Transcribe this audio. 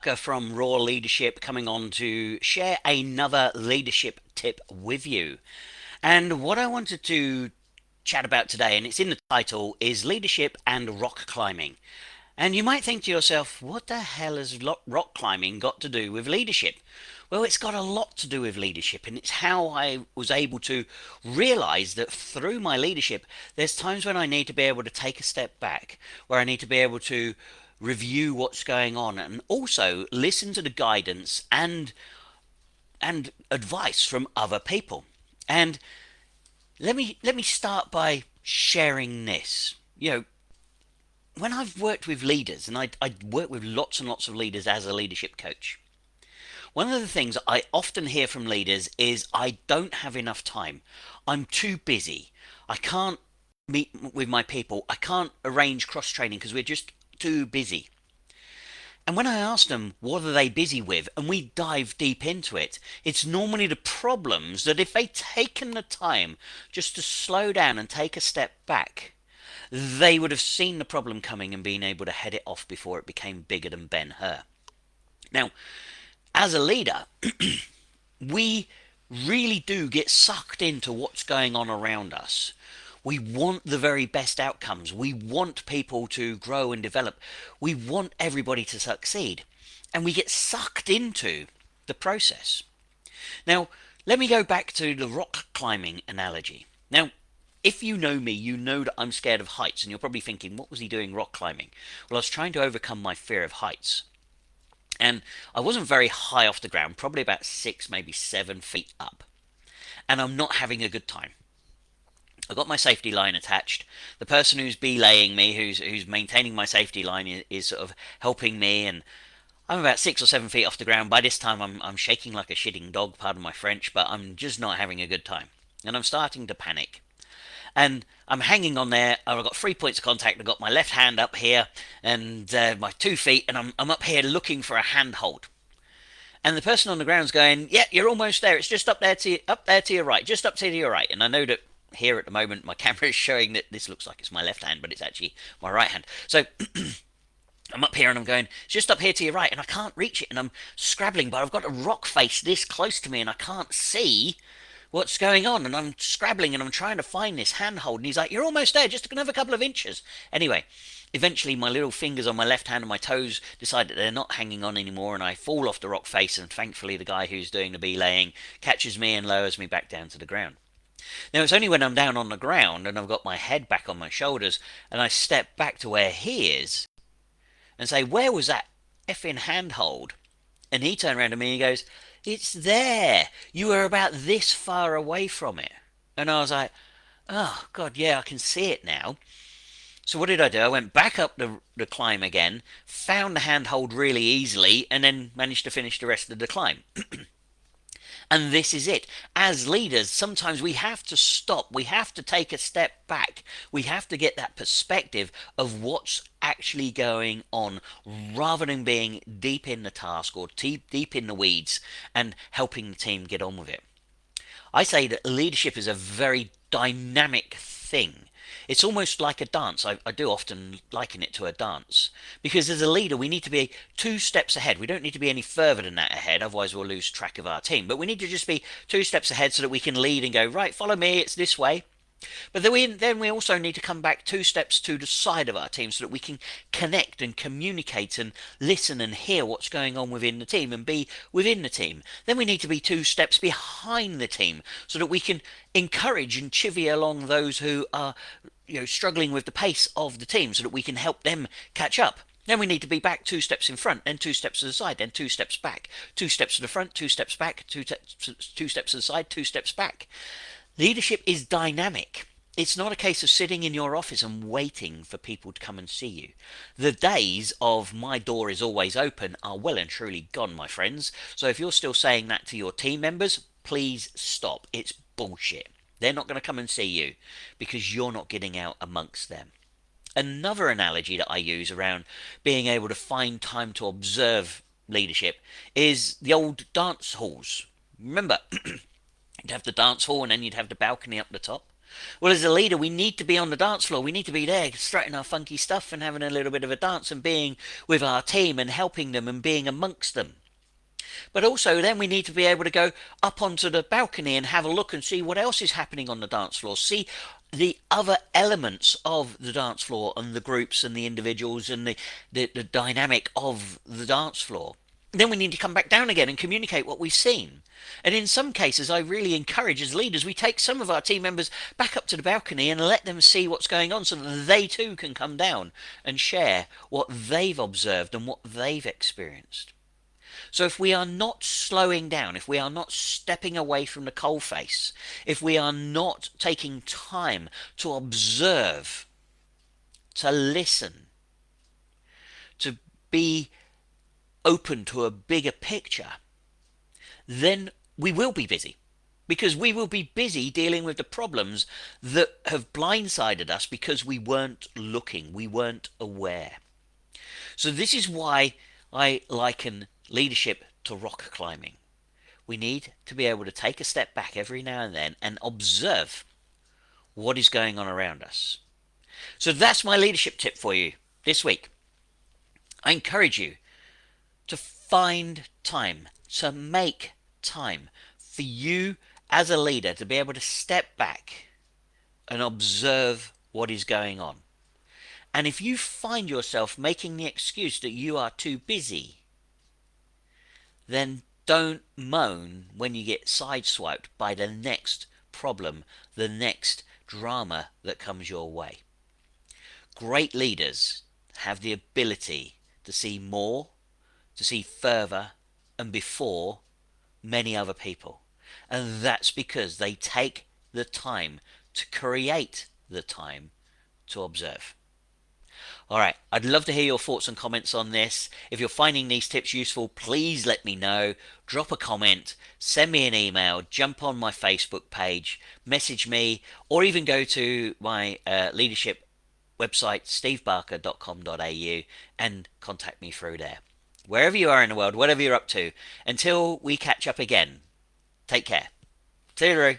SteveBarker from Raw Leadership coming on to share another leadership tip with you. And what I wanted to chat about today, and it's in the title, is leadership and rock climbing. And you might think to yourself, what the hell has rock climbing got to do with leadership? Well, it's got a lot to do with leadership, and it's how I was able to realize that through my leadership, there's times when I need to be able to take a step back, where I need to be able to review what's going on, and also listen to the guidance and advice from other people. And let me start by sharing this. When I've worked with leaders, and I work with lots and lots of leaders as a leadership coach, one of the things I often hear from leaders is I don't have enough time. I'm too busy. I can't meet with my people. I can't arrange cross training because we're just too busy. And when I ask them what are they busy with, and we dive deep into it, it's normally the problems that if they'd taken the time just to slow down and take a step back, they would have seen the problem coming and been able to head it off before it became bigger than Ben-Hur. Now, as a leader, we really do get sucked into what's going on around us. We want the very best outcomes. We want people to grow and develop. We want everybody to succeed. And we get sucked into the process. Now, let me go back to the rock climbing analogy. Now, if you know me, you know that I'm scared of heights, and you're probably thinking, what was he doing rock climbing? Well, I was trying to overcome my fear of heights. And I wasn't very high off the ground, probably about 6, maybe 7 feet up. And I'm not having a good time. I've got my safety line attached. The person who's belaying me, who's maintaining my safety line, is sort of helping me, and I'm about 6 or 7 feet off the ground. By this time, I'm shaking like a shitting dog, pardon my French, but I'm just not having a good time. And I'm starting to panic. And I'm hanging on there. I've got 3 points of contact. I've got my left hand up here and my 2 feet, and I'm up here looking for a handhold. And the person on the ground's going, "Yeah, you're almost there. It's just up there to your right, just up to your right." And I know that here at the moment my camera is showing that this looks like it's my left hand, but it's actually my right hand. So I'm up here and I'm going, "It's just up here to your right," and I can't reach it, and I'm scrabbling, but I've got a rock face this close to me, and I can't see what's going on, and I'm scrabbling and I'm trying to find this handhold, and he's like, "You're almost there, just another couple of inches." Anyway, eventually my little fingers on my left hand and my toes decide that they're not hanging on anymore, and I fall off the rock face, and thankfully the guy who's doing the belaying catches me and lowers me back down to the ground. Now it's only when I'm down on the ground and I've got my head back on my shoulders and I step back to where he is and say, "Where was that effing handhold?" And he turned around to me and he goes, "It's there. You were about this far away from it." And I was like, "Oh, God, yeah, I can see it now." So what did I do? I went back up the climb again, found the handhold really easily, and then managed to finish the rest of the climb. And this is it. As leaders, sometimes we have to stop. We have to take a step back. We have to get that perspective of what's actually going on rather than being deep in the task or deep in the weeds and helping the team get on with it. I say that leadership is a very dynamic thing. It's almost like a dance. I do often liken it to a dance. Because as a leader, we need to be 2 steps ahead. We don't need to be any further than that ahead, otherwise we'll lose track of our team. But we need to just be 2 steps ahead so that we can lead and go, "Right, follow me, it's this way." But then we also need to come back 2 steps to the side of our team so that we can connect and communicate and listen and hear what's going on within the team and be within the team. Then we need to be 2 steps behind the team so that we can encourage and chivvy along those who are struggling with the pace of the team so that we can help them catch up. Then we need to be back 2 steps in front, then 2 steps to the side, then 2 steps back, 2 steps to the front, 2 steps back, 2 steps to the side, 2 steps back. Leadership is dynamic. It's not a case of sitting in your office and waiting for people to come and see you. The days of "my door is always open" are well and truly gone, my friends. So if you're still saying that to your team members, please stop. It's bullshit. They're not going to come and see you because you're not getting out amongst them. Another analogy that I use around being able to find time to observe leadership is the old dance halls. Remember, you'd have the dance hall and then you'd have the balcony up the top. Well, as a leader, we need to be on the dance floor. We need to be there, strutting our funky stuff and having a little bit of a dance and being with our team and helping them and being amongst them. But also, then we need to be able to go up onto the balcony and have a look and see what else is happening on the dance floor. See the other elements of the dance floor and the groups and the individuals and the dynamic of the dance floor. Then we need to come back down again and communicate what we've seen. And in some cases, I really encourage as leaders, we take some of our team members back up to the balcony and let them see what's going on so that they too can come down and share what they've observed and what they've experienced. So if we are not slowing down, if we are not stepping away from the coalface, if we are not taking time to observe, to listen, to be open to a bigger picture, then we will be busy. Because we will be busy dealing with the problems that have blindsided us because we weren't looking, we weren't aware. So this is why I liken leadership to rock climbing. We need to be able to take a step back every now and then and observe what is going on around us. So that's my leadership tip for you this week. I encourage you to find time, to make time for you as a leader to be able to step back and observe what is going on. And if you find yourself making the excuse that you are too busy, then don't moan when you get sideswiped by the next problem, the next drama that comes your way. Great leaders have the ability to see more, to see further and before many other people. And that's because they take the time to create the time to observe. All right, I'd love to hear your thoughts and comments on this. If you're finding these tips useful, please let me know. Drop a comment, send me an email, jump on my Facebook page, message me, or even go to my leadership website, stevebarker.com.au, and contact me through there. Wherever you are in the world, whatever you're up to, until we catch up again, take care. See you, Drew.